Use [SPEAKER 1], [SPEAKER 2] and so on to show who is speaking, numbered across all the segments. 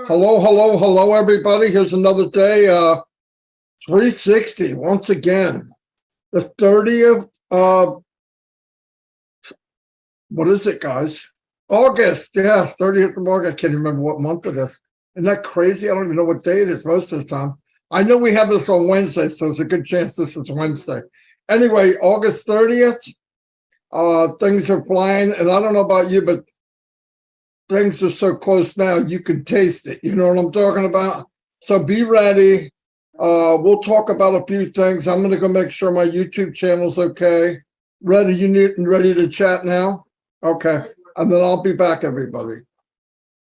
[SPEAKER 1] Hello, everybody. Here's another day. 360 once again. The 30th of what is it, guys? August. Yeah, 30th of August. I can't remember what month it is. Isn't that crazy? I don't even know what day it is most of the time. I know we have this on Wednesday, so there's a good chance this is Wednesday. Anyway, August 30th. Things are flying, and I don't know about you, but things are so close now, you can taste it. You know what I'm talking about? So be ready. We'll talk about a few things. I'm going to go make sure my YouTube channel's okay. Ready to chat now? Okay. And then I'll be back, everybody.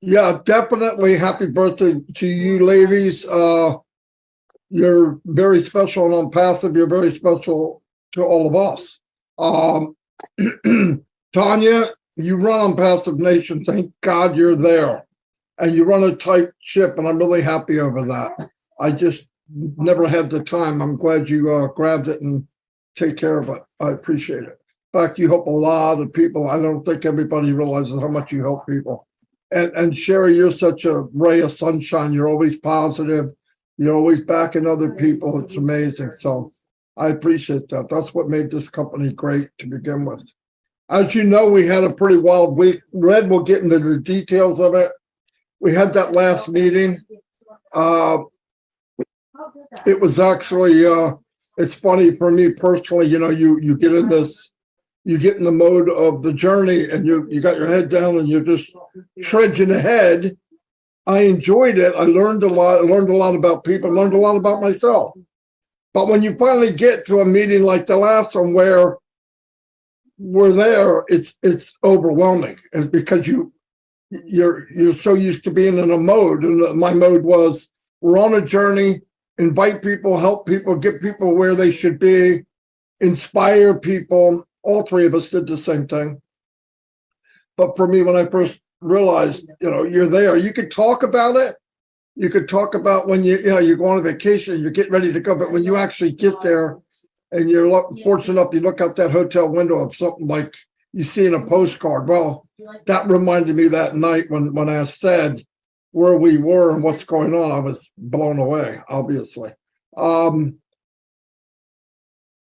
[SPEAKER 1] Yeah, definitely happy birthday to you, ladies. You're very special and on passive. You're very special to all of us. Tanya, you run on Passive Nation. Thank God you're there. And you run a tight ship, and I'm really happy over that. I just never had the time. I'm glad you grabbed it and take care of it. I appreciate it. In fact, you help a lot of people. I don't think everybody realizes how much you help people. And Sherry, you're such a ray of sunshine. You're always positive. You're always backing other people. It's amazing. So I appreciate that. That's what made this company great to begin with. As you know, we had a pretty wild week. Red will get into the details of it. We had that last meeting. It was actually, it's funny for me personally, you know, you get in this, you get in the mode of the journey and you got your head down and you're just trudging ahead. I enjoyed it. I learned a lot. I learned a lot about people, learned a lot about myself. But when you finally get to a meeting like the last one where we're there, it's overwhelming. It's because you're so used to being in a mode, and my mode was we're on a journey, invite people, help people, get people where they should be, inspire people. All three of us did the same thing. But for me, when I first realized, you know, you're there, you could talk about it. You could talk about when you go on a vacation, you're getting ready to go, but when you actually get there, and you're fortunate enough, you look out that hotel window of something like you see in a postcard. Well, that reminded me that night when I said where we were and what's going on. I was blown away, obviously. I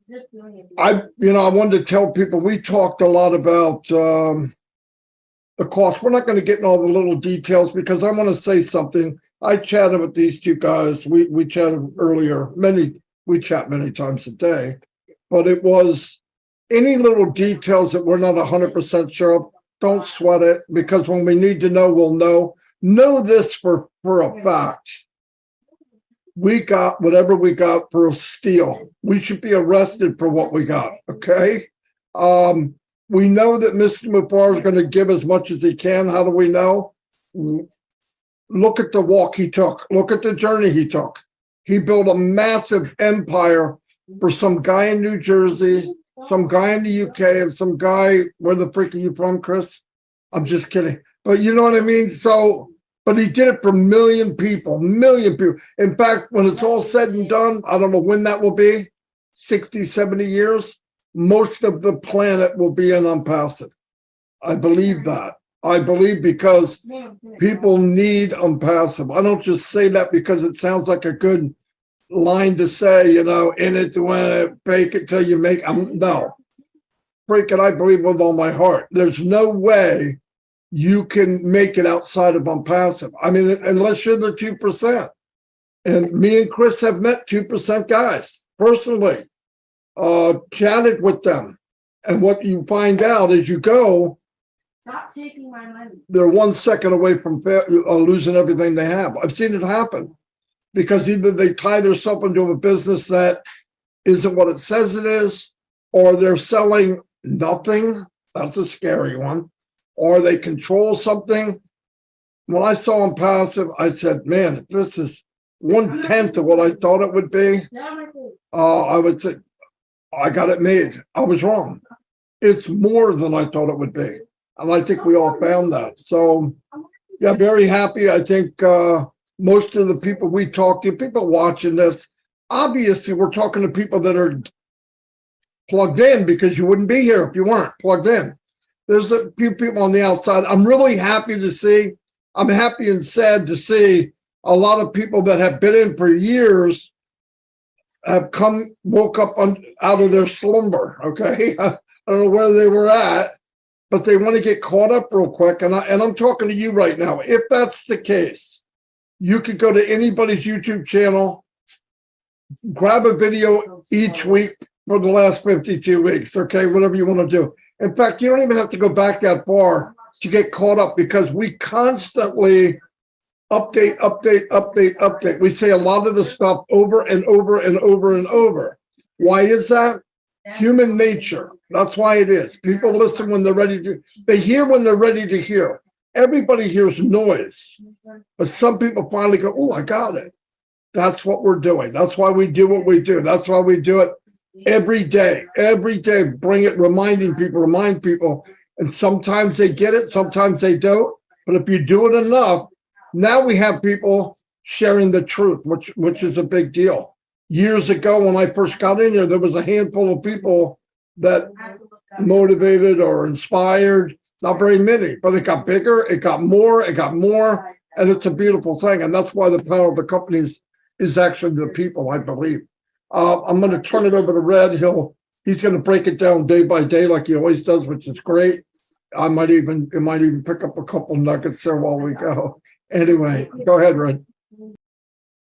[SPEAKER 1] wanted to tell people we talked a lot about the cost. We're not going to get in all the little details because I want to say something. I chatted with these two guys. We chatted earlier. We chat many times a day, but it was any little details that we're not 100% sure of, don't sweat it, because when we need to know, we'll know. Know this for a fact. We got whatever we got for a steal. We should be arrested for what we got, okay? We know that Mr. Mufareh is going to give as much as he can. How do we know? Look at the walk he took. Look at the journey he took. He built a massive empire for some guy in New Jersey, some guy in the UK, and some guy, where the freak are you from, Chris? I'm just kidding. But you know what I mean? So, but he did it for million people. In fact, when it's all said and done, I don't know when that will be, 60, 70 years, most of the planet will be in unpassive. I believe that. I believe because people need unpassive. I don't just say that because it sounds like a good line to say, you know, in it to win it, fake it till you make it. No. Freaking, I believe with all my heart. There's no way you can make it outside of unpassive. I mean, unless you're the 2%. And me and Chris have met 2% guys personally, chatted with them. And what you find out as you go,
[SPEAKER 2] stop taking my money.
[SPEAKER 1] They're 1 second away from losing everything they have. I've seen it happen because either they tie themselves into a business that isn't what it says it is, or they're selling nothing. That's a scary one. Or they control something. When I saw them passive, I said, man, this is 1/10 of what I thought it would be. I would say, I got it made. I was wrong. It's more than I thought it would be. And I think we all found that. So, yeah, very happy. I think most of the people we talk to, people watching this, obviously we're talking to people that are plugged in because you wouldn't be here if you weren't plugged in. There's a few people on the outside. I'm really happy to see I'm happy and sad to see a lot of people that have been in for years have woke up out of their slumber. Okay. I don't know where they were at, but they want to get caught up real quick. And I'm talking to you right now. If that's the case, you could go to anybody's YouTube channel, grab a video each week for the last 52 weeks. Okay. Whatever you want to do. In fact, you don't even have to go back that far to get caught up because we constantly update. We say a lot of the stuff over and over and over and over. Why is that? Human nature. That's why it is. People listen when they're ready to, they hear when they're ready to hear. Everybody hears noise, but some people finally go, oh, I got it. That's what we're doing. That's why we do what we do. That's why we do it every day, bring it, remind people. And sometimes they get it, sometimes they don't. But if you do it enough, now we have people sharing the truth, which is a big deal. Years ago, when I first got in here, there was a handful of people that motivated or inspired, not very many, but it got bigger, it got more, and it's a beautiful thing. And that's why the power of the companies is actually the people, I believe. I'm going to turn it over to Red. He's going to break it down day by day like he always does, which is great. It might even pick up a couple nuggets there while we go. Anyway, go ahead, Red.